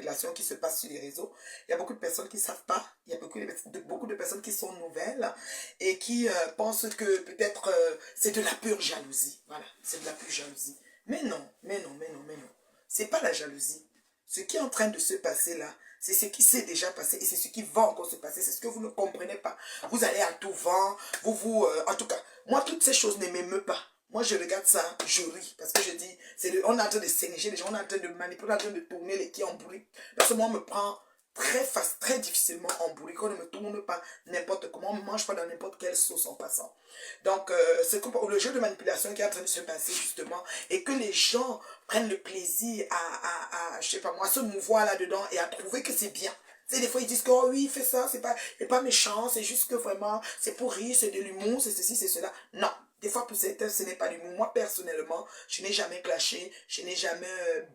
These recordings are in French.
manipulation qui se passe sur les réseaux. Il y a beaucoup de personnes qui ne savent pas. Il y a beaucoup de personnes qui sont nouvelles et qui pensent que peut-être c'est de la pure jalousie. Voilà, c'est de la pure jalousie. Mais non, mais non, mais non, mais non. C'est pas la jalousie. Ce qui est en train de se passer là, c'est ce qui s'est déjà passé et c'est ce qui va encore se passer. C'est ce que vous ne comprenez pas. Vous allez à tout vent. En tout cas, moi, toutes ces choses ne m'émeuvent pas. Moi, je regarde ça, je ris. Parce que je dis, on est en train de s'énerger les gens, on est en train de manipuler, on est en train de tourner les qui en bourrique. Parce que moi, on me prend très difficilement en bourrique. On ne me tourne pas n'importe comment. On ne mange pas dans n'importe quelle sauce en passant. Donc, c'est comme le jeu de manipulation qui est en train de se passer, justement. Et que les gens prennent le plaisir je sais pas moi, se mouvoir là-dedans et à trouver que c'est bien. Tu sais, des fois, ils disent que, oh oui, il fait ça, c'est pas méchant, c'est juste que vraiment, c'est pour rire, c'est de l'humour, c'est ceci, c'est cela. Non. Des fois, pour certains, ce n'est pas l'humour. Moi, personnellement, je n'ai jamais clashé, je n'ai jamais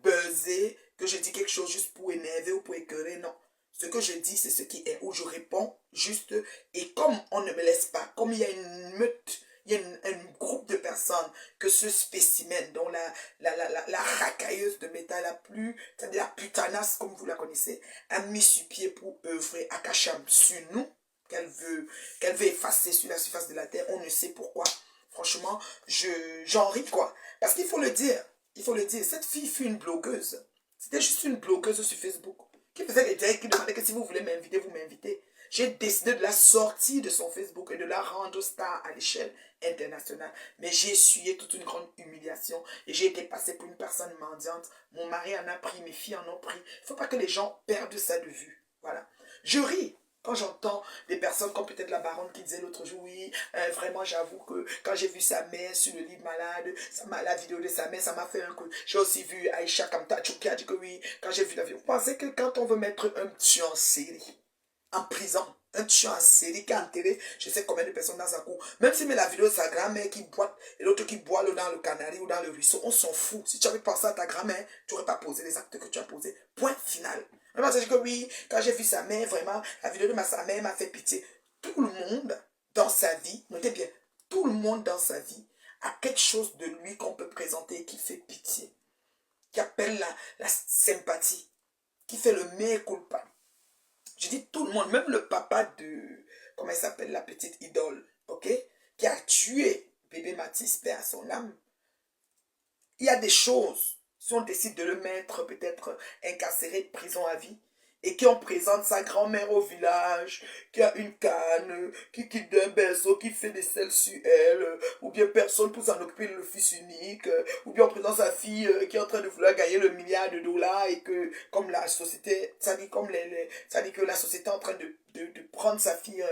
buzzé, que je dis quelque chose juste pour énerver ou pour écœurer, non. Ce que je dis, c'est ce qui est, où je réponds juste, et comme on ne me laisse pas, comme il y a une meute, il y a un groupe de personnes que ce spécimen, dont la racailleuse de métal la plus, c'est-à-dire la putanasse, comme vous la connaissez, a mis sur pied pour œuvrer à Kacham sur nous, qu'elle veut effacer sur la surface de la terre, on ne sait pourquoi. Franchement, j'en ris, quoi. Parce qu'il faut le dire, cette fille fut une blogueuse. C'était juste une blogueuse sur Facebook qui faisait les directs, qui demandait que si vous voulez m'inviter, vous m'invitez. J'ai décidé de la sortir de son Facebook et de la rendre star à l'échelle internationale. Mais j'ai essuyé toute une grande humiliation et j'ai été passée pour une personne mendiante. Mon mari en a pris, mes filles en ont pris. Il ne faut pas que les gens perdent ça de vue. Voilà. Je ris quand j'entends des personnes comme peut-être la baronne qui disait l'autre jour, oui, vraiment j'avoue que quand j'ai vu sa mère sur le lit de malade, la vidéo de sa mère, ça m'a fait un coup. J'ai aussi vu Aïcha Kamtachou qui a dit que oui, quand j'ai vu la vidéo. Vous pensez que quand on veut mettre un tueur en série en prison, un tueur en série qui a enterré je sais combien de personnes dans sa cour, même si met la vidéo de sa grand-mère qui boit et l'autre qui boit l'eau dans le canari ou dans le ruisseau, on s'en fout. Si tu avais pensé à ta grand-mère, tu n'aurais pas posé les actes que tu as posés. Point final. On va dire que oui, quand j'ai vu sa mère, vraiment, la vidéo de sa mère m'a fait pitié. Tout le monde dans sa vie, notez bien, tout le monde dans sa vie a quelque chose de lui qu'on peut présenter qui fait pitié, qui appelle la sympathie, qui fait le mea culpa. Je dis tout le monde, même le papa de, comment il s'appelle, la petite idole, ok, qui a tué bébé Mathis, père à son âme. Il y a des choses, si on décide de le mettre peut-être incarcéré de prison à vie, et qu'on présente sa grand-mère au village, qui a une canne, qui quitte d'un berceau, qui fait des selles sur elle, ou bien personne pour s'en occuper, le fils unique, ou bien on présente sa fille qui est en train de vouloir gagner le milliard de dollars et que, comme la société, ça dit, ça dit que la société est en train de prendre sa fille,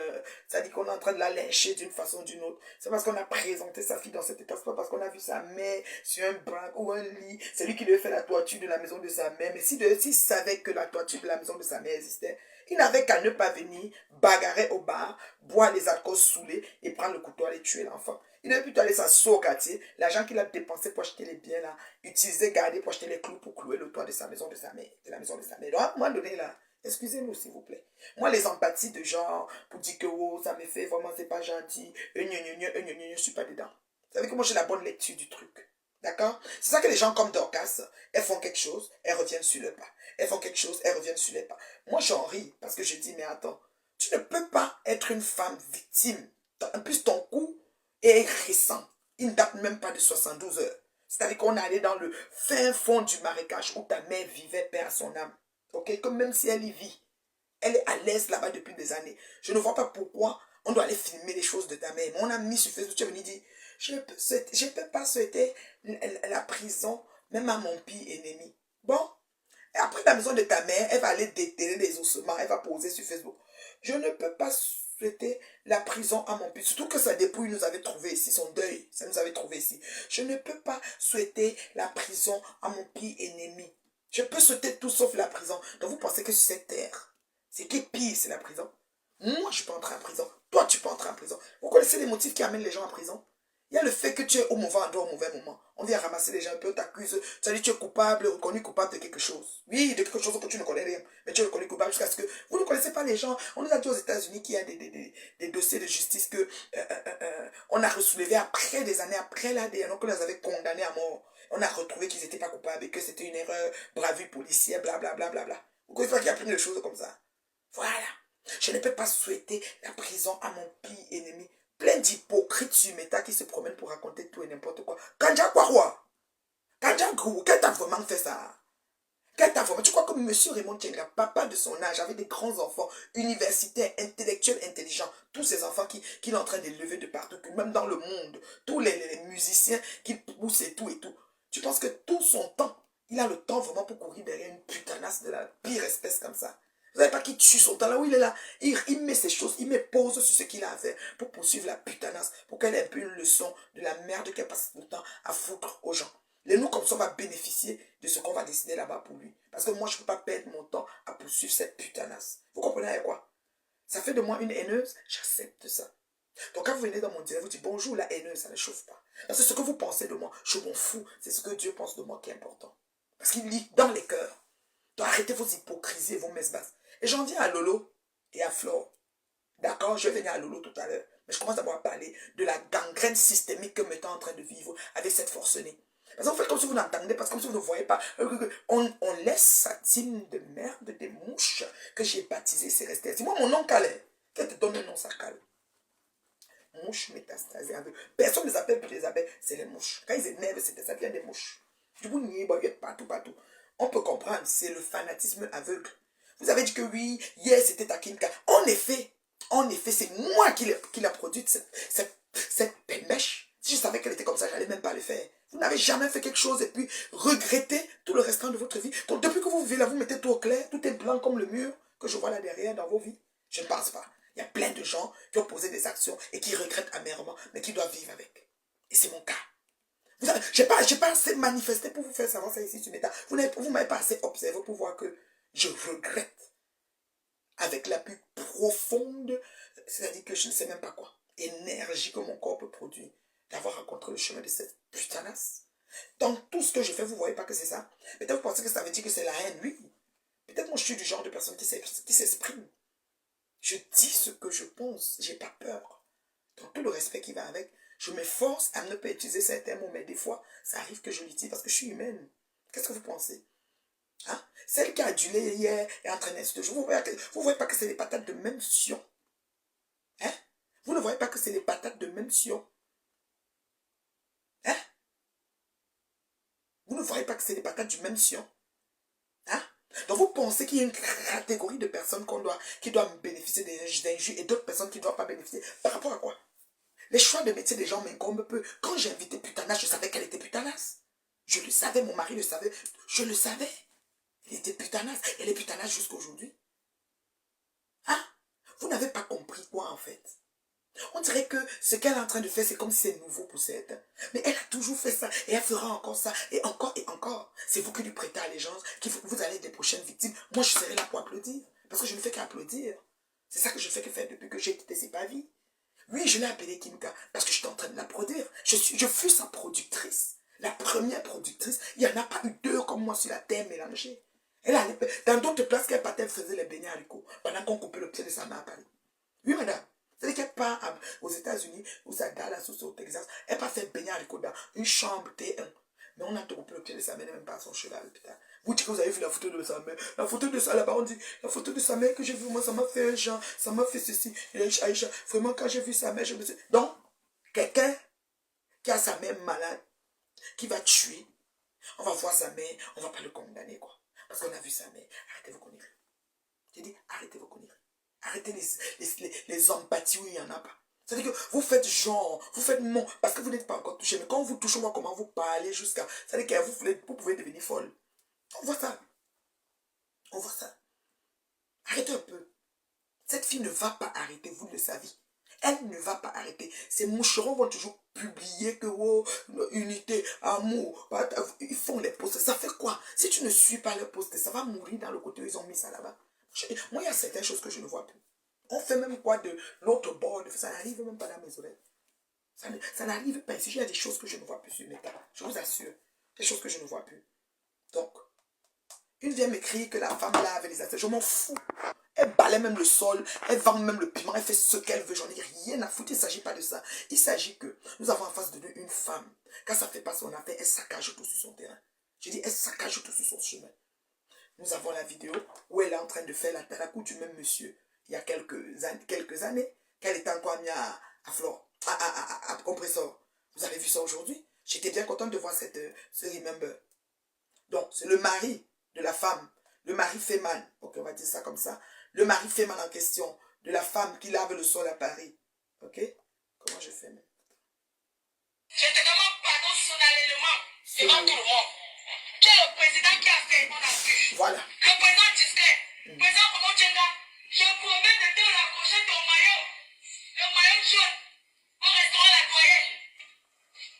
ça dit qu'on est en train de la lyncher d'une façon ou d'une autre. C'est parce qu'on a présenté sa fille dans cet état, c'est pas parce qu'on a vu sa mère sur un bras ou un lit, c'est lui qui devait faire la toiture de la maison de sa mère, mais s'il savait que la toiture de la maison de sa mère existait, il n'avait qu'à ne pas venir bagarrer au bar, boire les alcools saoulés et prendre le couteau et aller tuer l'enfant. Il devait plutôt aller s'asseoir au quartier, l'argent qu'il a dépensé pour acheter les biens là, utiliser, garder pour acheter les clous pour clouer le toit de sa maison de sa mère, de la maison de sa mère. Donc à un moment donné là, excusez-nous s'il vous plaît. Moi les empathies de genre, pour dire que oh, ça me fait vraiment c'est pas gentil, je suis pas dedans. Vous savez que moi j'ai la bonne lecture du truc. D'accord? C'est ça que les gens comme Dorcas, elles font quelque chose, elles reviennent sur le pas. Elles font quelque chose, elles reviennent sur les pas. Moi, j'en ris parce que je dis, mais attends, tu ne peux pas être une femme victime. En plus, ton coup est récent. Il ne date même pas de 72 heures. C'est-à-dire qu'on est allé dans le fin fond du marécage où ta mère vivait, père à son âme. Ok? Comme même si elle y vit, elle est à l'aise là-bas depuis des années. Je ne vois pas pourquoi on doit aller filmer les choses de ta mère. Mon ami sur Facebook, tu es venu dire, je ne peux pas souhaiter la prison, même à mon pire ennemi. Bon, et après la maison de ta mère, elle va aller déterrer les ossements, elle va poser sur Facebook. Je ne peux pas souhaiter la prison à mon pire. Surtout que sa dépouille nous avait trouvé ici, son deuil, ça nous avait trouvé ici. Je ne peux pas souhaiter la prison à mon pire ennemi. Je peux souhaiter tout sauf la prison. Donc vous pensez que sur cette terre, c'est qui est pire, c'est la prison. Moi, je peux entrer en prison. Toi, tu peux entrer en prison. Vous connaissez les motifs qui amènent les gens en prison? Il y a le fait que tu es au mauvais endroit, au mauvais moment. On vient ramasser les gens un peu, on t'accuse. Tu as dit que tu es coupable, reconnu coupable de quelque chose. Oui, de quelque chose que tu ne connais rien. Mais tu es reconnu coupable jusqu'à ce que... Vous ne connaissez pas les gens. On nous a dit aux États-Unis qu'il y a des dossiers de justice que on a ressoulevé après des années, après l'ADN, donc on les avait condamnés à mort. On a retrouvé qu'ils n'étaient pas coupables et que c'était une erreur, bravure policière, blablabla. Vous connaissez pas qu'il y a plein de choses comme ça. Voilà. Je ne peux pas souhaiter la prison à mon pire ennemi. Plein d'hypocrites sur Meta qui se promènent pour raconter tout et n'importe quoi. Kanja quoi? Kanja Gou, quel t'a vraiment fait ça? Quel t'a vraiment? Tu crois que M. Raymond Tchenga, papa de son âge, avait des grands enfants, universitaires, intellectuels, intelligents, tous ces enfants qu'il est en train de lever de partout, même dans le monde, tous les musiciens qu'il pousse et tout et tout. Tu penses que tout son temps, il a le temps vraiment pour courir derrière une putanasse de la pire espèce comme ça? Vous savez pas qui tue son temps là où il est là? Il met ses choses, il met pause sur ce qu'il a à faire pour poursuivre la putanasse, pour qu'elle ait un peu une leçon de la merde qu'elle passe tout le temps à foutre aux gens. Et nous, comme ça, on va bénéficier de ce qu'on va décider là-bas pour lui. Parce que moi, je ne peux pas perdre mon temps à poursuivre cette putanasse. Vous comprenez avec quoi? Ça fait de moi une haineuse, j'accepte ça. Donc quand vous venez dans mon direct, vous dites bonjour la haineuse, ça ne chauffe pas. Parce que ce que vous pensez de moi, je m'en fous. C'est ce que Dieu pense de moi qui est important. Parce qu'il lit dans les cœurs. Donc arrêtez vos hypocrisies et vos messes basses. Et j'en viens à Lolo et à Flore. D'accord, je vais venir à Lolo tout à l'heure. Mais je commence d'abord à parler de la gangrène systémique que nous sommes en train de vivre avec cette forcenée. Parce qu'en fait, comme si vous n'entendez pas, comme si vous ne voyez pas. On laisse sa team de merde, des mouches que j'ai baptisé, c'est resté. Moi, mon nom calé. Qu'elle te donne un nom, ça cale. Mouches métastasées. Personne ne les appelle plus les abeilles, c'est les mouches. Quand ils énervent, ça vient des mouches. Du coup, il y a partout, partout. On peut comprendre, c'est le fanatisme aveugle. Vous avez dit que oui, hier c'était Takinka. En effet, c'est moi qui l'ai produite, cette pêche. Si je savais qu'elle était comme ça, je n'allais même pas le faire. Vous n'avez jamais fait quelque chose et puis regretté tout le restant de votre vie. Donc depuis que vous vivez là, vous mettez tout au clair, tout est blanc comme le mur que je vois là derrière dans vos vies. Je ne pense pas. Il y a plein de gens qui ont posé des actions et qui regrettent amèrement, mais qui doivent vivre avec. Et c'est mon cas. Je n'ai pas assez manifesté pour vous faire savoir ça ici sur Meta. Vous ne m'avez pas assez observé pour voir que je regrette avec la plus profonde, c'est-à-dire que je ne sais même pas quoi, énergie que mon corps peut produire, d'avoir rencontré le chemin de cette putanasse. Dans tout ce que je fais, vous ne voyez pas que c'est ça. Peut-être vous pensez que ça veut dire que c'est la haine, oui. Peut-être moi je suis du genre de personne qui s'exprime. Je dis ce que je pense, j'ai pas peur. Dans tout le respect qui va avec, je m'efforce à ne pas utiliser certains mots, mais des fois, ça arrive que je l'utilise parce que je suis humaine. Qu'est-ce que vous pensez? Hein? Celle qui a adulé hier et entraîné ce jour, vous ne voyez pas que c'est les patates de même sion? Hein? Vous ne voyez pas que c'est les patates de même sion? Hein? Vous ne voyez pas que c'est les patates du même sion? Hein? Donc vous pensez qu'il y a une catégorie de personnes qui doivent bénéficier des injures et d'autres personnes qui ne doivent pas bénéficier. Par rapport à quoi? Les choix de métier des gens m'incombent peu. Quand j'ai invité Putanas, je savais qu'elle était Putanas. Je le savais, mon mari le savait. Je le savais. Elle était Putanas. Elle est Putanas jusqu'à aujourd'hui. Hein? Vous n'avez pas compris quoi en fait? On dirait que ce qu'elle est en train de faire, c'est comme si c'est nouveau pour cette. Mais elle a toujours fait ça. Et elle fera encore ça. Et encore et encore. C'est vous qui lui prêtez allégeance. Vous allez être des prochaines victimes. Moi, je serai là pour applaudir. Parce que je ne fais qu'applaudir. C'est ça que je fais que faire depuis que j'ai quitté ses pavis. Oui, je l'ai appelée Kimka parce que j'étais en train de la produire. Je fus sa productrice. La première productrice. Il n'y en a pas eu deux comme moi sur la terre mélangée. Elle allait, dans d'autres places qu'elle partait, elle faisait les beignets haricots pendant qu'on coupait le pied de sa main à Paris. Oui, madame. C'est-à-dire qu'elle part aux États-Unis, ou à Dallas, ou au Texas, elle part faire beignets haricots dans une chambre T1. Mais on a coupé le pied de sa mère, même pas son cheval, putain. Vous dites que vous avez vu la photo de sa mère. La photo de ça, là-bas, on dit, la photo de sa mère que j'ai vue, moi, ça m'a fait un genre, ça m'a fait ceci. Et Aïcha, vraiment, quand j'ai vu sa mère, je me suis... Donc, quelqu'un qui a sa mère malade, qui va tuer, on va voir sa mère, on va pas le condamner, quoi. Parce qu'on a vu sa mère. Arrêtez vos conneries. J'ai dit, arrêtez vos conneries. Arrêtez les empathies où il n'y en a pas. C'est-à-dire que vous faites genre, vous faites mon, parce que vous n'êtes pas encore touché. Mais quand vous touchez, moi, comment vous parlez jusqu'à... C'est-à-dire que vous pouvez devenir folle. On voit ça. On voit ça. Arrêtez un peu. Cette fille ne va pas arrêter, vous le savez. Elle ne va pas arrêter. Ces moucherons vont toujours publier que oh, unité, amour. Ils font les posts. Ça fait quoi? Si tu ne suis pas les posts, ça va mourir dans le côté où ils ont mis ça là-bas. Moi, il y a certaines choses que je ne vois plus. On fait même quoi de l'autre bord. Ça n'arrive même pas dans mes oreilles. Ça n'arrive pas ici. Il y a des choses que je ne vois plus sur mes tables. Je vous assure. Des choses que je ne vois plus. Donc, une vient m'écrire que la femme lave les assiettes. Je m'en fous. Elle balaie même le sol, elle vend même le piment, elle fait ce qu'elle veut. J'en ai rien à foutre. Il ne s'agit pas de ça. Il s'agit que nous avons en face de nous une femme. Quand ça ne fait pas son affaire, elle saccage tout sur son terrain. Je dis, elle saccage tout sur son chemin. Nous avons la vidéo où elle est en train de faire la tarakou du même monsieur il y a quelques années, qu'elle était encore mise à flore, à compresseur. Vous avez vu ça aujourd'hui? J'étais bien contente de voir ce remember. Donc, c'est le mari de la femme, le mari Feman, ok, on va dire ça comme ça, le mari Feman en question, de la femme qui lave le sol à Paris. Ok? Comment je fais même? Je te demande pardon solennellement devant tout le monde. Qui est le président qui a fait mon accuse? Voilà. Le président discret. Le président Komochenga, je promets de te raccrocher ton maillot. Le maillot jaune au restaurant La Doyenne.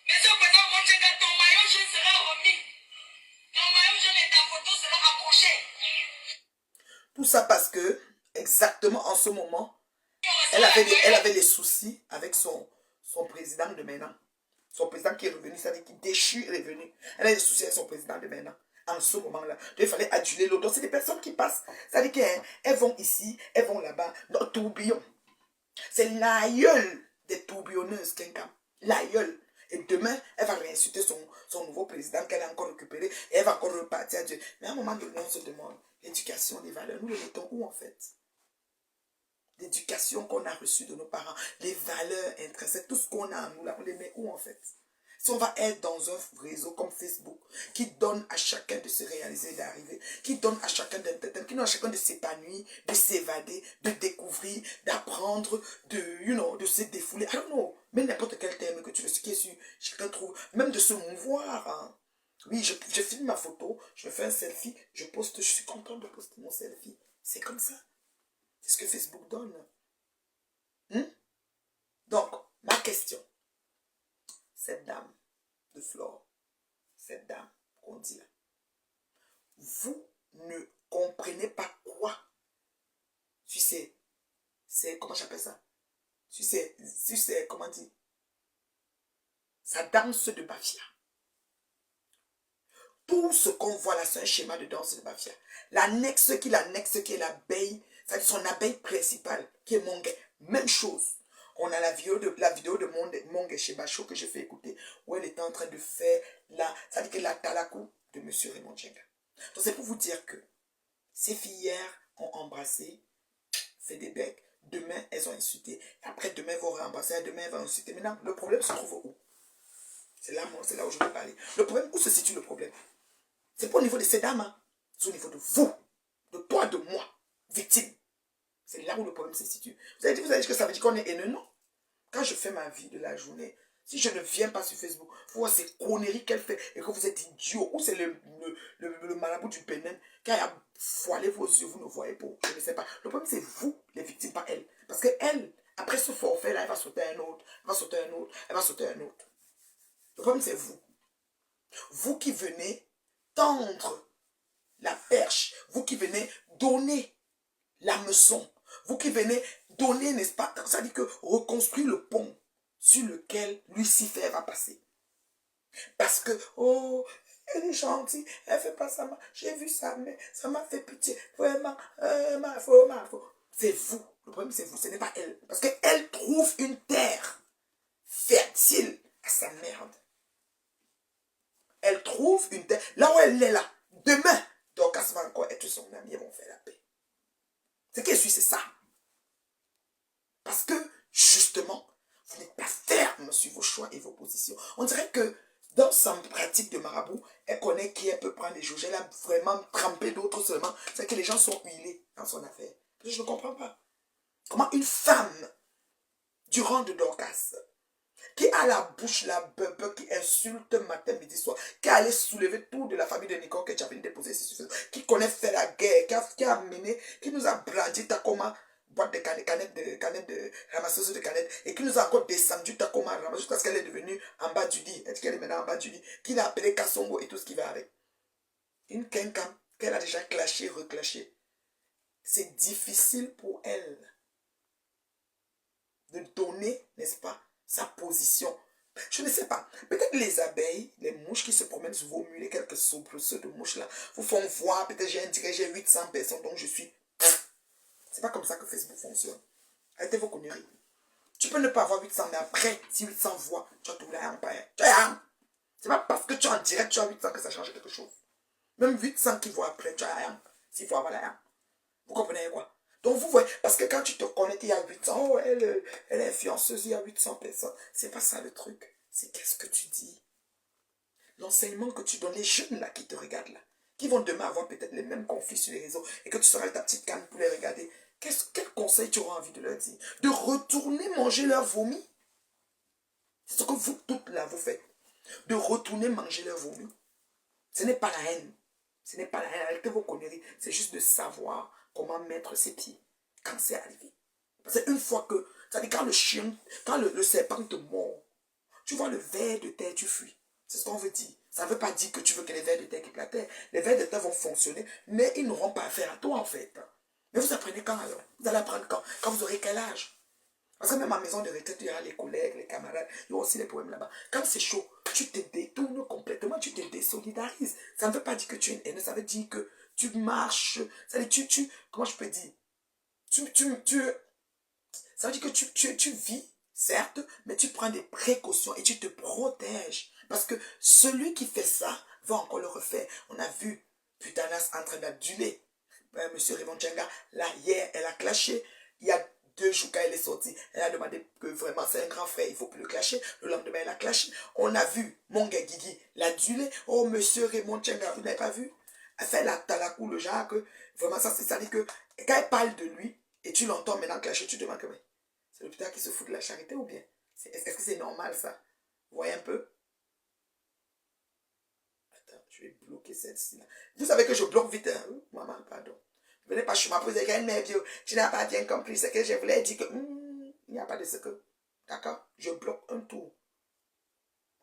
Monsieur le président Komochenga, ton maillot jaune sera remis. Ton maillot jaune et ta photo sera accrochée. Tout ça parce que, exactement en ce moment, elle avait des soucis avec son président de maintenant. Son président qui est revenu, c'est-à-dire qui déchu est revenu. Elle a des soucis avec son président de maintenant. En ce moment-là. Il fallait aduler l'autre. Donc, c'est des personnes qui passent. C'est-à-dire qu'elles vont ici, elles vont là-bas. Dans tourbillon. C'est l'aïeul des tourbillonneuses, quelqu'un. L'aïeul. Et demain, elle va réinsulter son nouveau président qu'elle a encore récupéré. Et elle va encore repartir à Dieu. Mais à un moment donné, on se demande, l'éducation des valeurs, nous le mettons où en fait? L'éducation qu'on a reçue de nos parents, les valeurs intrinsèques, tout ce qu'on a en nous, là, on les met où en fait? Si on va être dans un réseau comme Facebook, qui donne à chacun de se réaliser, d'arriver, qui donne à chacun d'entretenir, qui donne à chacun de s'épanouir, de s'évader, de découvrir, d'apprendre, de se défouler. I don't know, mais n'importe quel thème que tu veux, ce qui est sûr, chacun trouve, même de se mouvoir. Hein. Oui, je filme ma photo, je fais un selfie, je poste, je suis content de poster mon selfie. C'est comme ça. C'est ce que Facebook donne. Donc, ma question. Cette dame de Flore, cette dame qu'on dit là, vous ne comprenez pas quoi? Si c'est, comment j'appelle ça? Si c'est, comment dire? Sa danse de Bafia. Tout ce qu'on voit là, c'est un schéma de danse de Bafia. L'annexe qui est l'abeille, c'est son abeille principale, qui est Mongue. Même chose. On a la vidéo de Mongue chez Bacho que j'ai fait écouter, où elle était en train de faire ça dit que la talakou de M. Raymond Djenga. Donc c'est pour vous dire que ces filles hier ont embrassé, fait des becs, demain elles ont insulté, après demain elles vont rembrasser, demain elles vont insulter. Maintenant, le problème se trouve où? C'est là où je veux parler. Le problème, où se situe le problème? C'est pas au niveau de ces dames, hein. C'est au niveau de vous, de toi, de moi, victime. C'est là où le problème se situe. Vous avez dit que ça veut dire qu'on est haineux? Non. Quand je fais ma vie de la journée, si je ne viens pas sur Facebook, vous voyez ces conneries qu'elle fait et que vous êtes idiot, ou c'est le marabout du Bénin qui a voilé vos yeux, vous ne voyez pas, je ne sais pas. Le problème, c'est vous, les victimes, pas elle. Parce que elle, après ce forfait-là, elle va sauter un autre, elle va sauter un autre, elle va sauter un autre. Le problème, c'est vous. Vous qui venez tendre la perche, vous qui venez donner l'hameçon, vous qui venez donner, n'est-ce pas, ça dit que reconstruire le pont sur lequel Lucifer va passer. Parce que, oh, elle est gentille, elle fait pas ça, j'ai vu ça, mais ça m'a fait pitié, vraiment, ma faute. C'est vous, le problème c'est vous, ce n'est pas elle. Parce qu'elle trouve une terre fertile à sa merde. Elle trouve une terre, là où elle est là, demain, Dorcas va encore être son ami, ils vont faire la paix. Ce qui est sûr, c'est ça. Parce que, justement, vous n'êtes pas ferme sur vos choix et vos positions. On dirait que dans sa pratique de marabout, elle connaît qui elle peut prendre les juges. Elle a vraiment trempé d'autres seulement. C'est que les gens sont huilés dans son affaire. Je ne comprends pas. Comment une femme du rang de Dorcas, qui a la bouche, la bebe, qui insulte matin, midi, soir, qui a allé soulever tout de la famille de Nicole que tu as venu déposer ici, qui connaît faire la guerre, qui a mené, qui nous a brandi Takoma, boîte de canettes de ramasseuse de canettes, et qui nous a encore descendu Takoma ramasseuse parce qu'elle est devenue en bas du lit, est-ce qu'elle est maintenant en bas du lit, qui l'a appelé Kassongo et tout ce qui va avec. Une quinquam qu'elle a déjà clashé, reclashé. C'est difficile pour elle de donner, n'est-ce pas, sa position. Je ne sais pas. Peut-être les abeilles, les mouches qui se promènent sur vos murs, quelques soubresauts de mouches là, vous font voir, peut-être j'ai 800 personnes, donc je suis... C'est pas comme ça que Facebook fonctionne. Arrêtez vos conneries. Tu peux ne pas avoir 800, mais après, si 800 voix, tu as tout la empire. Tu as c'est pas parce que tu es en direct, tu as 800 que ça change quelque chose. Même 800 qui voient après, tu as rien. s'il faut avoir la haine. Vous comprenez quoi? Donc vous voyez, parce que quand tu te connectes, il y a 800, oh, elle est influenceuse, il y a 800 personnes. C'est pas ça le truc. C'est qu'est-ce que tu dis? L'enseignement que tu donnes, les jeunes là qui te regardent là, qui vont demain avoir peut-être les mêmes conflits sur les réseaux et que tu seras ta petite canne pour les regarder. Quel conseil tu auras envie de leur dire? De retourner manger leur vomi? C'est ce que vous toutes là vous faites. De retourner manger leur vomi. Ce n'est pas la haine. Ce n'est pas la haine. Arrêtez vos conneries. C'est juste de savoir comment mettre ses pieds quand c'est arrivé. Parce qu'une fois que, c'est-à-dire quand le chien, quand le serpent te mord, tu vois le ver de terre, tu fuis. C'est ce qu'on veut dire. Ça ne veut pas dire que tu veux que les vers de terre quittent la terre. Les vers de terre vont fonctionner, mais ils n'auront pas affaire à toi en fait. Mais vous apprenez quand alors? Vous allez apprendre quand? Quand vous aurez quel âge? Parce que même à la maison de retraite, il y a les collègues, les camarades, il y a aussi les problèmes là-bas. Quand c'est chaud, tu te détournes complètement, tu te désolidarises. Ça ne veut pas dire que tu es une haine, ça veut dire que tu marches, ça veut dire comment je peux dire? Ça veut dire que tu vis, certes, mais tu prends des précautions et tu te protèges. Parce que celui qui fait ça va encore le refaire. On a vu Putanas en train d'aduler. Monsieur Raymond Tchenga, là, hier, elle a clashé. Il y a 2 jours quand elle est sortie, elle a demandé que vraiment c'est un grand frère, il ne faut plus le clasher. Le lendemain, elle a clashé. On a vu Monga Guigui l'adulé. Oh, monsieur Raymond Tchenga, vous n'avez pas vu? Elle fait la talakou, le genre que vraiment ça, c'est ça dit que quand elle parle de lui et tu l'entends maintenant clasher, tu te demandes que mais c'est l'hôpital qui se fout de la charité ou bien? Est-ce que c'est normal ça? Vous voyez un peu? Attends, je vais bloquer celle-ci là. Vous savez que je bloque vite, hein? Maman, pardon. Venez pas chez moi poser qu'elle m'a dit, tu n'as pas bien compris ce que je voulais dire que il n'y a pas de ce que. D'accord? Je bloque un tour.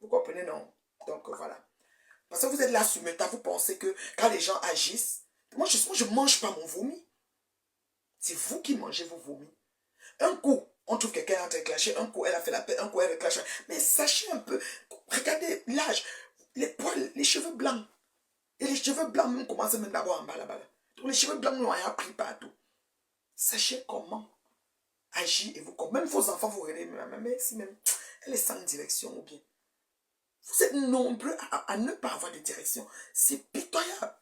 Vous comprenez, non? Donc voilà. Parce que vous êtes là sur le tas, vous pensez que quand les gens agissent, moi je ne mange pas mon vomi. C'est vous qui mangez vos vomis. Un coup, on trouve quelqu'un en train de clasher, un coup elle a fait la paix, un coup elle clash. Mais sachez un peu, regardez l'âge, les poils, les cheveux blancs. Et les cheveux blancs même commencent même d'abord en bas là-bas. Donc les cheveux blancs nous ont appris partout. Sachez comment agir et vous, même vos enfants, vous regardez, mais si même, elle est sans direction ou bien. Vous êtes nombreux à ne pas avoir de direction. C'est pitoyable.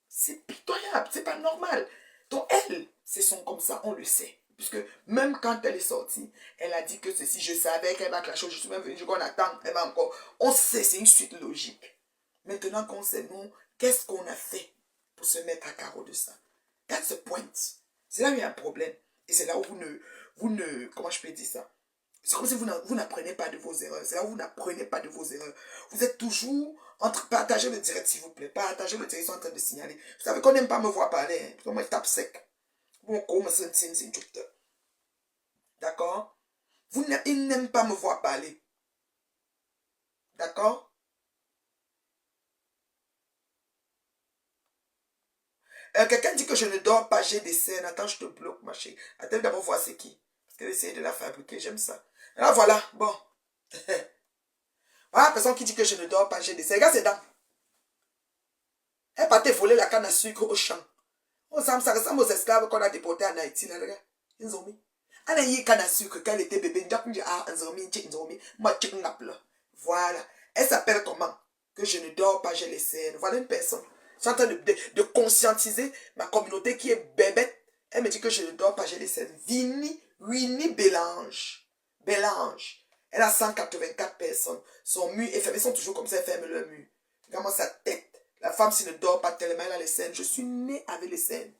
C'est pitoyable, c'est pas normal. Donc elle, c'est son comme ça, on le sait. Puisque même quand elle est sortie, elle a dit que ceci, je savais qu'elle va clasher, je suis même venu, qu'on attend, elle va encore. On sait, c'est une suite logique. Maintenant qu'on sait, nous, qu'est-ce qu'on a fait pour se mettre à carreau de ça? That's the point. C'est là où il y a un problème. Et c'est là où comment je peux dire ça? C'est comme si vous n'apprenez pas de vos erreurs. C'est là où vous n'apprenez pas de vos erreurs. Vous êtes toujours entre partagez le direct s'il vous plaît. Partagez le direct, ils sont en train de signaler. Vous savez qu'on n'aime pas me voir parler. Hein. Moi, je tape sec. Bon, comment c'est une d'accord? Ils n'aiment pas me voir parler. D'accord? Quelqu'un dit que je ne dors pas, j'ai des scènes. Attends, je te bloque, ma chérie. Attends d'abord voir c'est qui. Parce qu'elle essaie de la fabriquer, j'aime ça. Alors voilà, bon. Voilà, personne qui dit que je ne dors pas, j'ai des scènes. Regarde ses dents. Elle partait voler la canne à sucre au champ. Ça ressemble aux esclaves qu'on a déportés en Haïti. Là, regarde. Ils ont mis. Elle a eu canne à sucre quand elle était bébé. Voilà. Elle s'appelle comment? Que je ne dors pas, j'ai les scènes. Voilà une personne. Je suis en train de conscientiser ma communauté qui est bébête. Elle me dit que je ne dors pas, j'ai les scènes. Winnie Bélange. Bélange. Elle a 184 personnes. Son mur est fermé. Ils sont toujours comme ça, elle ferme leur mur. Regarde-moi sa tête. La femme, s'il ne dort pas tellement, elle a les scènes. Je suis née avec les scènes.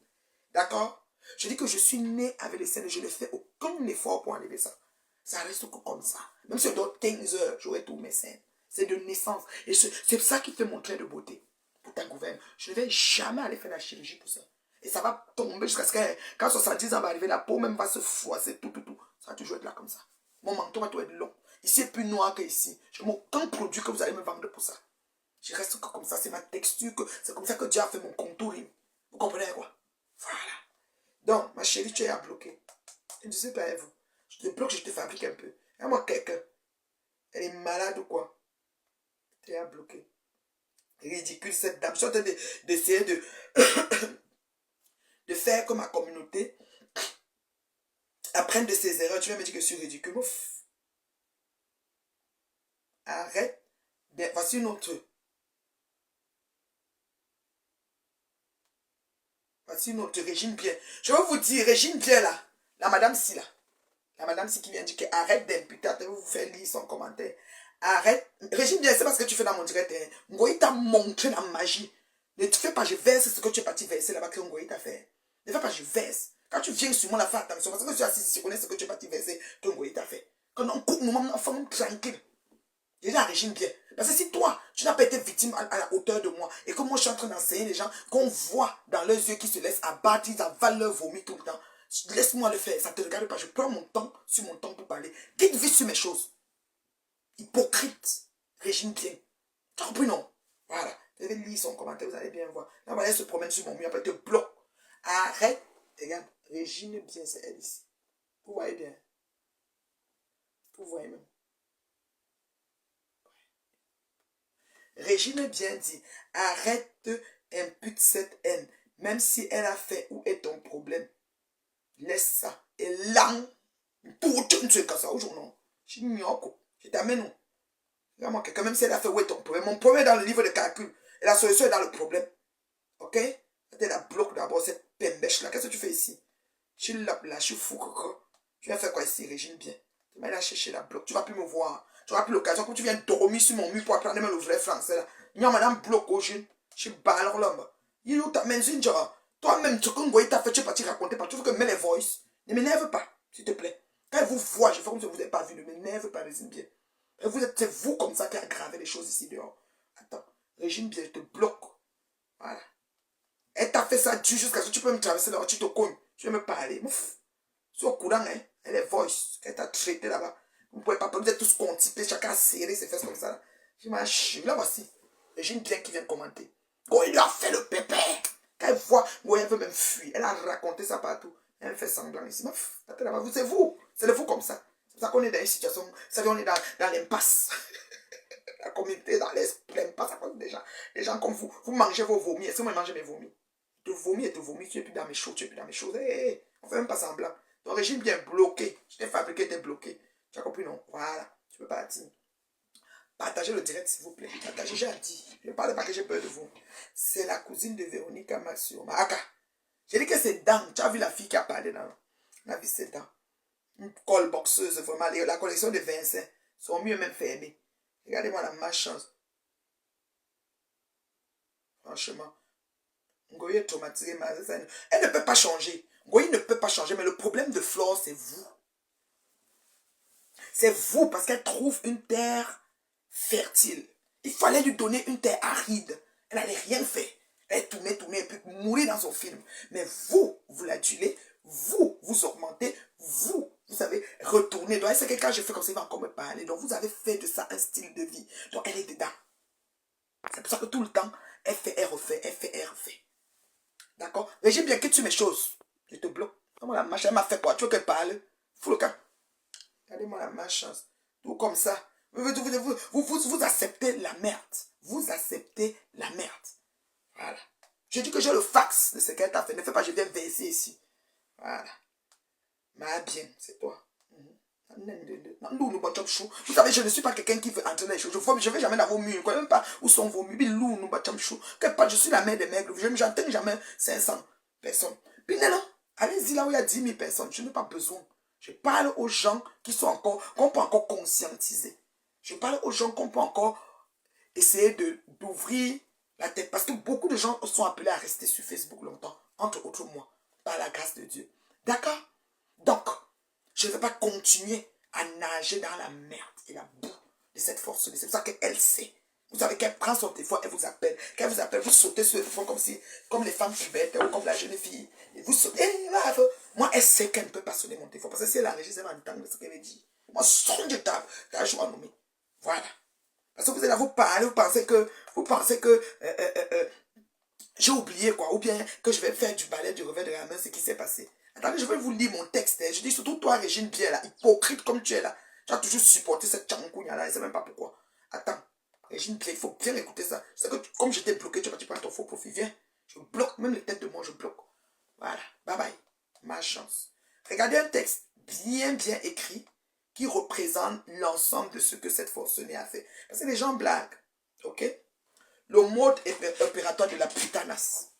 D'accord? Je dis que je suis née avec les scènes et je ne fais aucun effort pour enlever ça. Ça reste comme ça. Même si je dors 15 heures, j'aurai tous mes scènes. C'est de naissance. Et c'est ça qui fait mon trait de beauté. Pour ta gouverne. Je ne vais jamais aller faire la chirurgie pour ça. Et ça va tomber jusqu'à ce que quand 70 ans va arriver, la peau même va se froisser. Tout. Ça va toujours être là comme ça. Mon menton va toujours être long. Ici est plus noir que ici. Je n'ai aucun produit que vous allez me vendre pour ça. Je reste comme ça. C'est ma texture. C'est comme ça que Dieu a fait mon contouring. Vous comprenez quoi? Voilà. Donc, ma chérie, tu es à bloquer. Je ne sais pas vous. Je te bloque, je te fabrique un peu. Et moi, quelqu'un. Elle est malade ou quoi? Tu es à bloquer. Ridicule cette dame. Je suis en train d'essayer de faire que ma communauté apprenne de ses erreurs. Tu vas me dire que je suis ridicule. Ouf. Arrête. Bien, voici une autre. Voici une autre, Régine Bien. Je vais vous dire, Régine Bien là, la madame si là. La madame si qui vient dire qu'arrête d'imputer, je vais vous faire lire son commentaire. Arrête. Régine Bien, c'est parce que tu fais dans mon direct. Hein. Ngoï t'a montré la magie. Ne te fais pas, je verse ce que tu es parti verser là-bas que Ngoï t'a fait. Ne fais pas, je verse. Quand tu viens sur moi, la fais attention. Parce que je suis assis ici, je connais ce que tu es parti verser que Ngoï t'a fait. Quand on coupe, nous, enfants, tranquille. Déjà, Régine Bien. Parce que si toi, tu n'as pas été victime à la hauteur de moi, et que moi, je suis en train d'enseigner les gens, qu'on voit dans leurs yeux qui se laissent abattre, ils avalent leur vomi tout le temps, laisse-moi le faire, ça ne te regarde pas. Je prends mon temps sur mon temps pour parler. Quitte vie sur mes choses. Hypocrite. Régine Bien. Tu as compris, non? Voilà. Vous allez lire son commentaire, vous allez bien voir. Là, voilà, elle se promène sur mon mur, après, elle te bloque. Arrête. Regarde, Régine Bien, c'est elle ici. Vous voyez bien. Vous voyez même. Régine Bien dit, arrête, impute cette haine, même si elle a fait où est ton problème. Laisse ça. Et là, pour tu ne sais qu'à ça aujourd'hui, non. Je t'amène. Regarde-moi, quelqu'un, même si elle a fait où est ton problème. Mon problème est dans le livre de calcul. Et la solution est dans le problème. Ok? Elle la bloque d'abord, cette pembèche là. Qu'est-ce que tu fais ici? Je suis là, je suis fou, coco. Tu viens faire quoi ici, Régine Bien? Tu vas aller chercher la bloque. Tu ne vas plus me voir. Tu n'auras plus l'occasion. Comme tu viens dormir sur mon mur pour apprendre même le vrai français là. Il y a madame bloque au jeune. Je suis balor l'homme. Il est ta main, toi-même, tu as fait, tu es parti raconter, tu veux que mets les voices. Ne m'énerve pas, s'il te plaît. Quand elle vous voit, je fais comme si vous n'avez pas vu, ne m'énerve pas, Régine Bien. C'est vous comme ça qui aggravez les choses ici dehors. Attends, Régine Bien, je te bloque. Voilà. Elle t'a fait ça dur jusqu'à ce que tu peux me traverser là, tu te cognes. Tu veux me parler. Mouf. C'est au courant, hein. Elle est voice. Elle t'a traité là-bas. Vous ne pouvez pas parler, vous êtes tous constipés, chacun a serré ses fesses comme ça. Là. Je m'en chie. Là, voici. Régine Bien qui vient commenter. Oh, il lui a fait le pépé. Quand elle voit, oh, elle veut même fuir. Elle a raconté ça partout. Elle fait semblant ici. C'est vous. C'est de vous comme ça. C'est pour ça qu'on est dans une situation. C'est qu'on est dans l'impasse. La communauté dans l'impasse à cause des gens. Les gens comme vous. Vous mangez vos vomis. Est-ce que moi je mange mes vomis? Tu vomis et tu vomis. Tu es plus dans mes choses. Tu es plus dans mes choses. Hey, on fait même pas semblant. Ton régime bien bloqué. Je t'ai fabriqué, t'es bloqué. Tu as compris, non? Voilà. Tu peux partir. Partagez le direct, s'il vous plaît. Partagez, j'ai dit. Je ne parle pas que j'ai peur de vous. C'est la cousine de Véronique Amassio. Maaka. J'ai dit que c'est dents. Tu as vu la fille qui a parlé dans la vie, c'est dents. Une colle boxeuse, vraiment. La collection de Vincent sont mieux même fermées. Regardez-moi la malchance. Franchement. Ngoye est traumatisée. Elle ne peut pas changer. Ngoye ne peut pas changer. Mais le problème de Flore, c'est vous. C'est vous parce qu'elle trouve une terre fertile. Il fallait lui donner une terre aride. Elle n'allait rien faire. Elle tournait, et puis mourir dans son film. Mais vous, vous l'adulez, vous augmentez, vous avez retourné. Donc, c'est que quand je fais comme ça, il va encore me parler. Donc, vous avez fait de ça un style de vie. Donc, elle est dedans. C'est pour ça que tout le temps, elle fait, elle refait, elle fait, elle refait. D'accord? Régime bien, quitte sur mes choses. Je te bloque. Comment la machin m'a fait quoi? Tu veux qu'elle parle? Fous le camp. Regardez-moi la malchance. Tout comme ça. Vous acceptez la merde. Vous acceptez la merde. Voilà. Je dis que j'ai le fax de ce qu'elle t'a fait. Ne fais pas, je viens verser ici. Voilà. Mais bien, c'est toi. Vous savez, je ne suis pas quelqu'un qui veut entrer dans les choses. Je ne vais jamais dans vos murs. Je ne connais même pas où sont vos murs. Je suis la mère des maigres. Je n'entends jamais 500 personnes. Puis non, allez-y là où il y a 10 000 personnes. Je n'ai pas besoin. Je parle aux gens qui sont encore, qu'on peut encore conscientiser. Je parle aux gens qu'on peut encore essayer d'ouvrir la tête. Parce que beaucoup de gens sont appelés à rester sur Facebook longtemps, entre autres moi, par la grâce de Dieu. D'accord? Donc, je ne vais pas continuer à nager dans la merde et la boue de cette force. C'est pour ça qu'elle sait. Vous savez qu'elle prend son téléphone, elle vous appelle. Quand elle vous appelle, vous sautez sur le téléphone comme les femmes pubertes ou comme la jeune fille. Et vous sautez. Moi, elle sait qu'elle ne peut pas sonner mon téléphone. Parce que si elle enregistre, elle va entendre ce qu'elle dit. Moi, sonne de table. Quand je vais nommer. Voilà. Parce que vous êtes là, vous parlez, vous pensez que j'ai oublié quoi. Ou bien que je vais faire du balai du revers de la main, ce qui s'est passé. Attendez, je vais vous lire mon texte. Je dis surtout toi, Régine Bien, là, hypocrite comme tu es là. Tu as toujours supporté cette tchankounia là, je ne sais même pas pourquoi. Attends, Régine Bien, il faut bien écouter ça. C'est que comme je t'ai bloqué, tu vas prendre ton faux profil. Viens, je bloque, même les têtes de moi, je bloque. Voilà, bye bye. Ma chance. Regardez un texte bien écrit qui représente l'ensemble de ce que cette forcenée a fait. Parce que les gens blaguent, ok? Le mode opératoire de la putanas.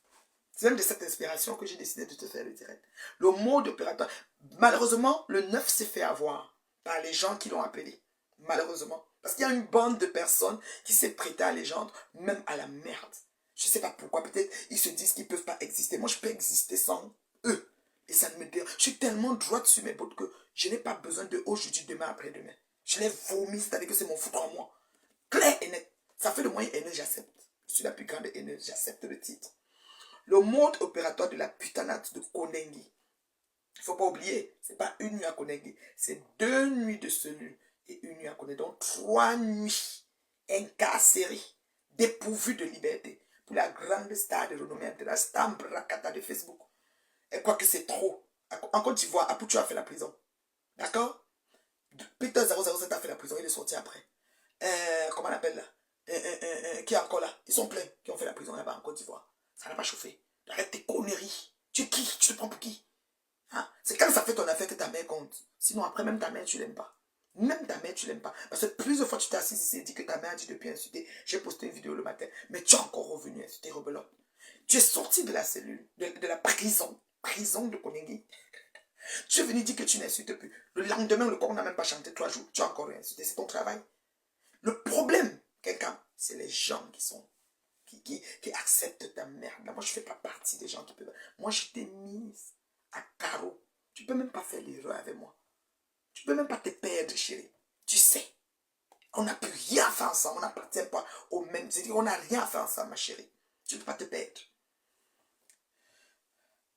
C'est même de cette inspiration que j'ai décidé de te faire le direct. Le mode opératoire, malheureusement, le 9 s'est fait avoir par les gens qui l'ont appelé. Malheureusement. Parce qu'il y a une bande de personnes qui s'est prêtée à légende, même à la merde. Je ne sais pas pourquoi. Peut-être ils se disent qu'ils ne peuvent pas exister. Moi, je peux exister sans eux. Et ça ne me dérange. Je suis tellement droite sur mes bottes que je n'ai pas besoin de aujourd'hui, demain, après-demain. Je l'ai vomi, c'est-à-dire que c'est mon foutre en moi. Clair et net. Ça fait de moi une haineuse, j'accepte. Je suis la plus grande haineuse, j'accepte le titre. Le mode opératoire de la putanate de Konengi. Il ne faut pas oublier, ce n'est pas une nuit à Konengi, c'est 2 nuits de cellule et une nuit à Konengi. Donc 3 nuits incarcérées, dépourvues de liberté. Pour la grande star de renommée internationale, star Brakata de Facebook. Elle croit que c'est trop. En Côte d'Ivoire, Apoutou a fait la prison. D'accord? Peter 007 a fait la prison, il est sorti après. Comment on appelle là? Qui est encore là? Ils sont pleins qui ont fait la prison là-bas en Côte d'Ivoire. Ça n'a pas chauffé. Arrête tes conneries. Tu es qui? Tu te prends pour qui? Hein? C'est quand ça fait ton affaire que ta mère compte. Sinon, après, même ta mère, tu l'aimes pas. Même ta mère, tu l'aimes pas. Parce que plusieurs fois, tu t'es assis ici et dit que ta mère a dit depuis insulter. J'ai posté une vidéo le matin. Mais tu es encore revenu insulter rebelote. Tu es sorti de la cellule, de la prison. Prison de Konengi. Tu es venu dire que tu n'insultes plus. Le lendemain, le corps n'a même pas chanté 3 jours. Tu as encore insulté. C'est ton travail. Le problème, quelqu'un, c'est les gens qui acceptent ta merde. Moi, je ne fais pas partie des gens qui peuvent. Moi, je t'ai mise à carreau. Tu ne peux même pas faire l'erreur avec moi. Tu ne peux même pas te perdre, chérie. Tu sais, on n'a plus rien à faire ensemble. On n'appartient pas au même. C'est-à-dire, on n'a rien à faire ensemble, ma chérie. Tu ne peux pas te perdre.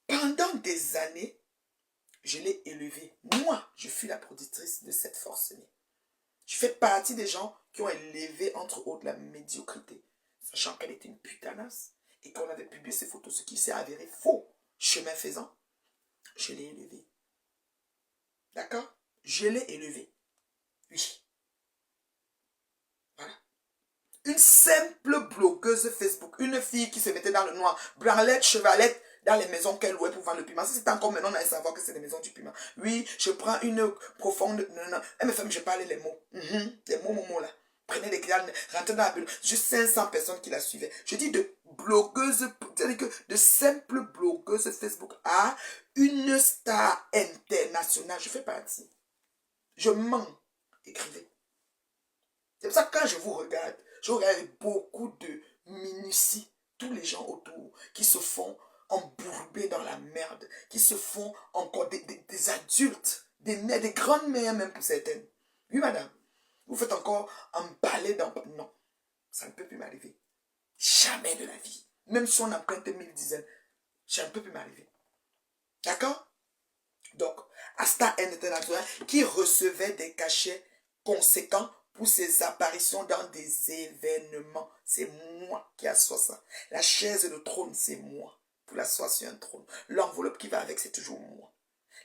Pendant des années, je l'ai élevée. Moi, je fus la productrice de cette forcenée. Je fais partie des gens qui ont élevé, entre autres, la médiocrité. Sachant qu'elle était une putanasse et qu'on avait publié ses photos, ce qui s'est avéré faux. Chemin faisant, je l'ai élevée. D'accord? Je l'ai élevée. Oui. Voilà. Une simple blogueuse Facebook, une fille qui se mettait dans le noir, branlette, chevalette, dans les maisons qu'elle louait pour vendre le piment. Si c'est encore maintenant, on allait savoir que c'est des maisons du piment. Oui, je prends une profonde... Non. Elle me fait, je parle les mots. Les mots là. Prenez les clients, rentrez dans la bulle. Juste 500 personnes qui la suivaient. Je dis de blogueuse, c'est-à-dire que de simple blogueuse Facebook à une star internationale. Je fais partie. Je mens. Écrivez. C'est pour ça que quand je vous regarde, je regarde beaucoup de minutie. Tous les gens autour qui se font embourber dans la merde, qui se font encore des adultes, des mères, des grandes mères même pour certaines. Oui, madame. Vous faites encore emballer dans... Non, ça ne peut plus m'arriver. Jamais de la vie. Même si on emprunte 1000 dizaines, ça ne peut plus m'arriver. D'accord? Donc, Asta International qui recevait des cachets conséquents pour ses apparitions dans des événements. C'est moi qui assois ça. La chaise et le trône, c'est moi. Pour l'asseoir sur un trône. L'enveloppe qui va avec, c'est toujours moi.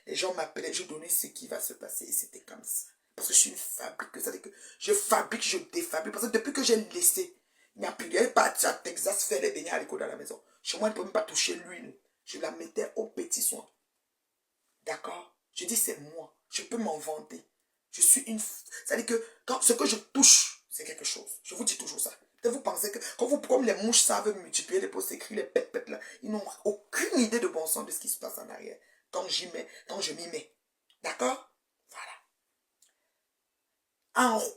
Les gens m'appelaient, je donnais ce qui va se passer et c'était comme ça. Parce que je suis une fabrique, c'est-à-dire que je fabrique, je défabrique. Parce que depuis que j'ai laissé, il n'y a plus. Elle est partie à Texas faire les beignets à l'école dans la maison. Chez moi, elle ne peut même pas toucher l'huile. Je la mettais au petit soin. D'accord? Je dis c'est moi. Je peux m'en vanter. Je suis une... C'est-à-dire que quand ce que je touche, c'est quelque chose. Je vous dis toujours ça. Vous pensez que, comme les mouches savent multiplier les posts écrits, les pètes là, ils n'ont aucune idée de bon sens de ce qui se passe en arrière. Quand je m'y mets. D'accord? Voilà.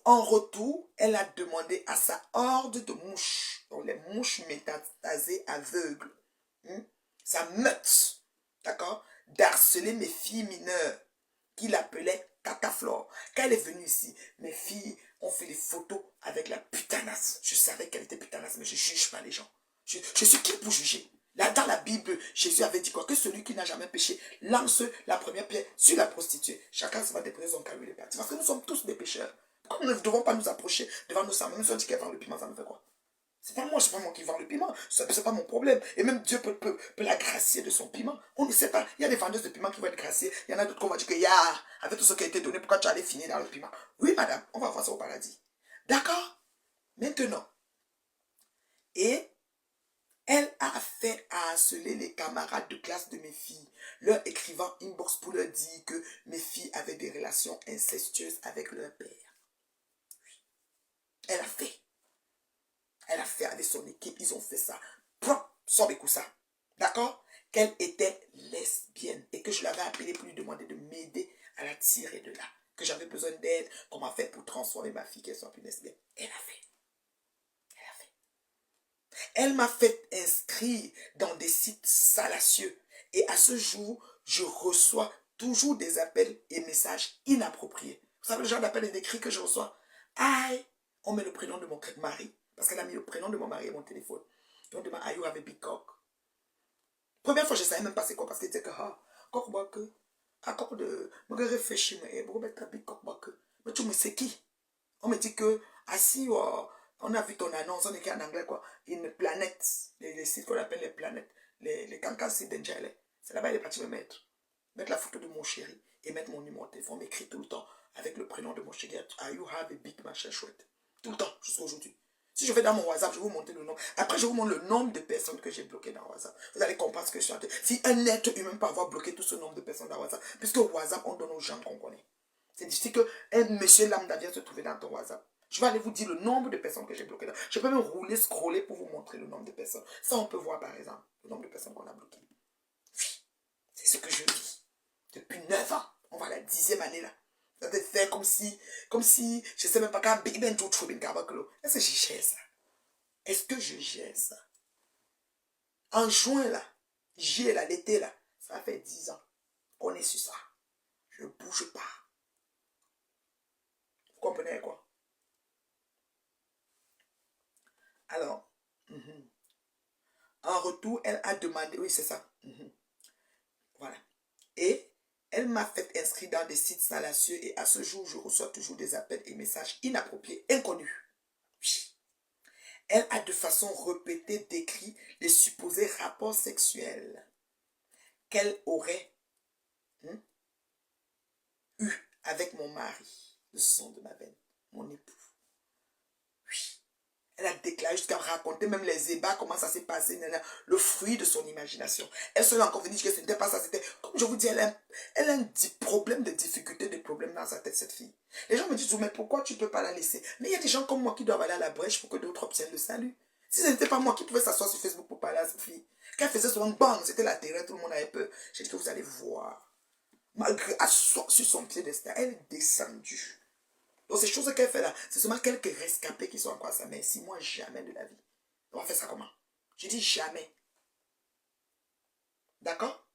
En retour, elle a demandé à sa horde de mouches, donc les mouches métastasées aveugles, sa meute, d'accord, d'harceler mes filles mineures, qui l'appelaient Cacaflore. Quand elle est venue ici, mes filles ont fait des photos avec la putanasse. Je savais qu'elle était putanasse, mais je ne juge pas les gens. Je suis qui pour juger? Là, dans la Bible, Jésus avait dit quoi? Que celui qui n'a jamais péché lance la première pierre sur la prostituée. Chacun se va déposer son carreau et parti. Parce que nous sommes tous des pécheurs. Pourquoi nous ne devons pas nous approcher devant nos femmes? Nous sommes dit qu'elle vend le piment, ça me fait quoi? C'est pas moi qui vends le piment. C'est pas mon problème. Et même Dieu peut la gracier de son piment. On ne sait pas. Il y a des vendeuses de piment qui vont être graciées. Il y en a d'autres qu'on va dire que, avec tout ce qui a été donné, pourquoi tu allais finir dans le piment? Oui, madame, on va voir ça au paradis. D'accord? Maintenant. Et elle a fait harceler les camarades de classe de mes filles, leur écrivant inbox pour leur dire que mes filles avaient des relations incestueuses avec leur père. Oui. Elle a fait. Elle a fait avec son équipe, ils ont fait ça. Propre, sans ça. D'accord? Qu'elle était lesbienne et que je l'avais appelée pour lui demander de m'aider à la tirer de là. Que j'avais besoin d'aide, qu'on m'a fait pour transformer ma fille, qu'elle soit plus lesbienne. Elle a fait. Elle a fait. Elle m'a fait inscrire dans des sites salacieux. Et à ce jour, je reçois toujours des appels et messages inappropriés. Vous savez le genre d'appels et d'écrits que je reçois? Aïe, on met le prénom de mon mari, parce qu'elle a mis le prénom de mon mari et mon téléphone. Et on demande, are you have a big cock? Première fois, je ne savais même pas c'est quoi, parce qu'il disait que, ah, coq moi que, ah, coq de, je réfléchis, mais, bon, mettre un big coq moi que. Mais tu me sais qui? On me dit que, assis, on a vu ton annonce, on écrit en anglais quoi, une planète, les sites qu'on appelle les planètes, les cancans sites d'Injale. C'est là-bas, il est parti me mettre la photo de mon chéri et mettre mon numéro de téléphone, m'écrit tout le temps avec le prénom de mon chéri. Are you have a big machin chouette? Tout le temps, jusqu'à aujourd'hui. Si je vais dans mon WhatsApp, je vais vous montrer le nom. Après, je vous montre le nombre de personnes que j'ai bloquées dans WhatsApp. Vous allez comprendre ce que je suis en train de dire. Si un être humain peut avoir bloqué tout ce nombre de personnes dans WhatsApp, puisque WhatsApp, on donne aux gens qu'on connaît. C'est difficile qu'un monsieur lambda vienne se trouver dans ton WhatsApp. Je vais aller vous dire le nombre de personnes que j'ai bloquées. Je peux même rouler, scroller pour vous montrer le nombre de personnes. Ça, on peut voir par exemple le nombre de personnes qu'on a bloquées. Oui, c'est ce que je vis. Depuis 9 ans, on va à la 10e année là. Ça te fait comme si, je ne sais même pas quand Big Ben tout trouve une cabaclo. Est-ce que je gère ça? Est-ce que je gère ça? En juin là, j'ai là, l'été là, ça fait 10 ans qu'on est sur ça. Je ne bouge pas. Vous comprenez quoi? Alors, en retour, elle a demandé, oui c'est ça, voilà. Et elle m'a fait inscrire dans des sites salacieux et à ce jour, je reçois toujours des appels et messages inappropriés, inconnus. Oui. Elle a de façon répétée décrit les supposés rapports sexuels qu'elle aurait eu avec mon mari, le sang de ma veine, mon époux. Oui. Elle a déclaré jusqu'à raconter même les ébats, comment ça s'est passé, le fruit de son imagination. Elle se l'a encore venue que ce n'était pas ça, c'était, comme je vous dis, elle a un problème de difficulté, de problème dans sa tête, cette fille. Les gens me disent, mais pourquoi tu ne peux pas la laisser? Mais il y a des gens comme moi qui doivent aller à la brèche pour que d'autres obtiennent le salut. Si ce n'était pas moi qui pouvais s'asseoir sur Facebook pour parler à cette fille, qu'elle faisait souvent, bang, c'était la terreur, tout le monde avait peur. J'ai dit que vous allez voir. Malgré, sur son piédestal, elle est descendue. Donc ces choses qu'elle fait là, c'est seulement quelques rescapés qui sont encore à sa mère. Si moi, jamais de la vie. On va faire ça comment? Je dis jamais. D'accord?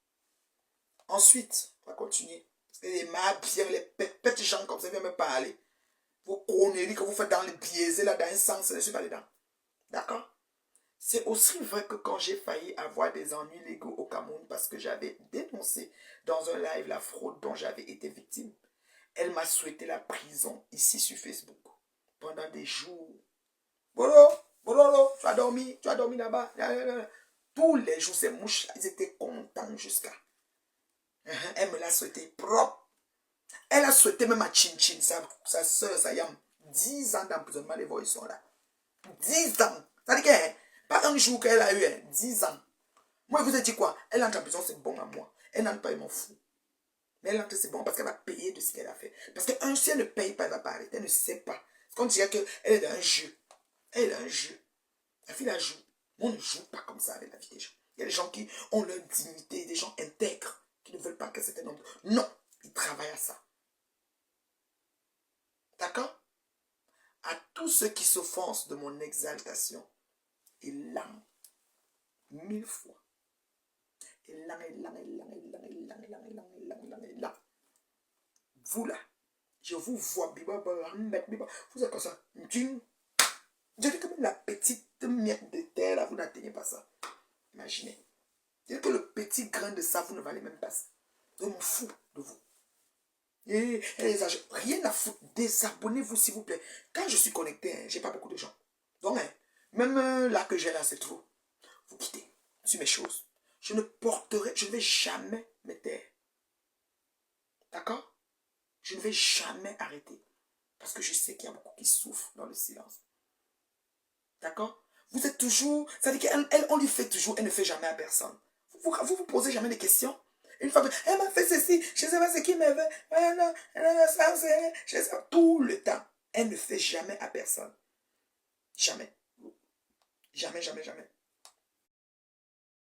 Ensuite, on va continuer. Parce que les mains bien, les petits gens comme ça viennent me parler. Vos conneries que vous faites dans le biaisé là, dans un sens, je ne suis pas dedans. D'accord? C'est aussi vrai que quand j'ai failli avoir des ennuis légaux au Cameroun parce que j'avais dénoncé dans un live la fraude dont j'avais été victime, elle m'a souhaité la prison ici sur Facebook pendant des jours. Bolo, Bololo, tu as dormi là-bas. Tous les jours, ces mouches, ils étaient contents jusqu'à. Elle me l'a souhaité propre. Elle a souhaité même à Chin Chin, sa soeur, sa yam. 10 ans d'emprisonnement, les voix, ils sont là. 10 ans. Ça dit que, pas un jour qu'elle a eu, 10 ans. Moi, je vous ai dit quoi? Elle entre en prison, c'est bon à moi. Elle n'entre pas, elle m'en fout. Mais elle entre, c'est bon parce qu'elle va payer de ce qu'elle a fait. Parce que si elle ne paye pas, elle ne va pas arrêter. Elle ne sait pas. C'est comme dire qu'elle est dans un jeu. Elle est dans un jeu. La fille la joue. On ne joue pas comme ça avec la vie des gens. Il y a des gens qui ont leur dignité, des gens intègres, qui ne veulent pas que c'était nombre. Non, ils travaillent à ça. D'accord? À tous ceux qui s'offensent de mon exaltation, ils l'ont 1000 fois. Et là. Vous là, je vous vois, vous êtes comme ça. Je dis que même la petite miette de terre là, vous n'atteignez pas ça. Imaginez. Je dis que le petit grain de sable, vous ne valez même pas ça. Je m'en fous de vous. Et rien à foutre. Désabonnez-vous s'il vous plaît. Quand je suis connecté, j'ai pas beaucoup de gens. Donc, même là que j'ai là, c'est trop. Vous quittez sur mes choses. Je ne vais jamais me taire. D'accord? Je ne vais jamais arrêter. Parce que je sais qu'il y a beaucoup qui souffrent dans le silence. D'accord? Vous êtes toujours... C'est-à-dire qu'on lui fait toujours, elle ne fait jamais à personne. Vous posez jamais des questions. Une fois que, elle m'a fait ceci, je ne sais pas ce qui m'avait... Tout le temps. Elle ne fait jamais à personne. Jamais. Jamais.